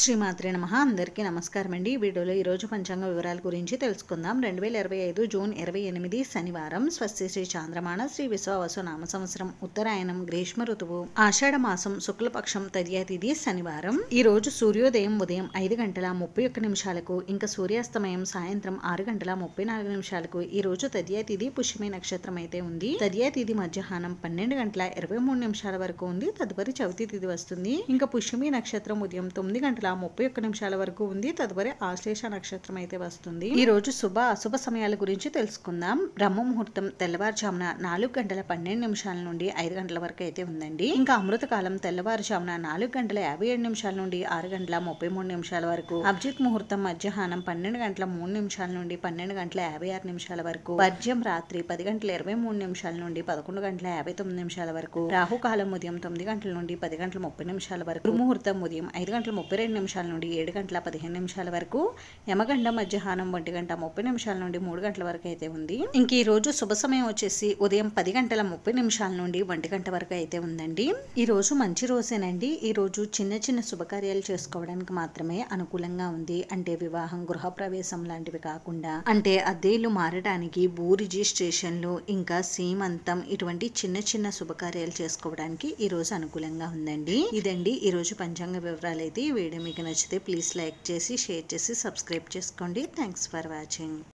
శ్రీమాత్రే నమః. అందరికీ నమస్కారం అండి. ఈ వీడియోలో ఈరోజు పంచాంగ వివరాల గురించి తెలుసుకుందాం. 2025 జూన్ 28 శనివారం. స్వస్తి శ్రీ చాంద్రమాన శ్రీ విశ్వావసు నామ సంవత్సరం ఉత్తరాయణం గ్రీష్మ ఋతువు ఆషాఢ మాసం శుక్లపక్షం తదియ తిథి శనివారం. ఈ రోజు సూర్యోదయం ఉదయం 5:31 ఇంకా సూర్యాస్తమయం సాయంత్రం 6:34 ఈ రోజు తదియ తిథి పుష్యమి నక్షత్రం అయితే ఉంది. తదియ తిథి మధ్యాహ్నం 12:23 వరకు ఉంది. తదుపరి చవితి తిథి వస్తుంది. ఇంకా పుష్యమి నక్షత్రం ఉదయం 9:31 వరకు ఉంది. తదుపరి ఆశ్లేష నక్షత్రం అయితే వస్తుంది. ఈ రోజు శుభ అశుభ సమయాల గురించి తెలుసుకుందాం. బ్రహ్మ ముహూర్తం తెల్లవారుజామున 4:12 నుండి 5 గంటల వరకు అయితే ఉందండి. ఇంకా అమృత కాలం తెల్లవారుజామున 4:57 నుండి 6:33 వరకు. అభిజిత్ ముహూర్తం మధ్యాహ్నం 12:03 నుండి 12:56 వరకు. వర్జ్యం రాత్రి 10:23 నుండి 11:59 వరకు. రాహుకాలం ఉదయం 9 గంటల నుండి 10:30 వరకు. గురుముహూర్తం ఉదయం 5:32 నుండి 7:15 వరకు. యమగండం మధ్యాహ్నం 1:30 నుండి 3 గంటల వరకు అయితే ఉంది. ఇంక ఈ రోజు శుభ సమయం వచ్చేసి ఉదయం 10:30 నుండి 1 గంట వరకు అయితే ఉందండి. ఈ రోజు మంచి రోజేనండి. ఈ రోజు చిన్న చిన్న శుభకార్యాలు చేసుకోవడానికి మాత్రమే అనుకూలంగా ఉంది. అంటే వివాహం, గృహప్రవేశం లాంటివి కాకుండా, అంటే అద్దెలు మారడానికి, భూ రిజిస్ట్రేషన్లు, ఇంకా సీమంతం ఇటువంటి చిన్న చిన్న శుభకార్యాలు చేసుకోవడానికి ఈ రోజు అనుకూలంగా ఉందండి. ఇదండి ఈ రోజు పంచాంగ వివరాలు అయితే. ఈ వీడియో మీకు నచ్చితే ప్లీజ్ లైక్ చేసి, షేర్ చేసి, సబ్స్క్రైబ్ చేసుకోండి. Thanks for watching.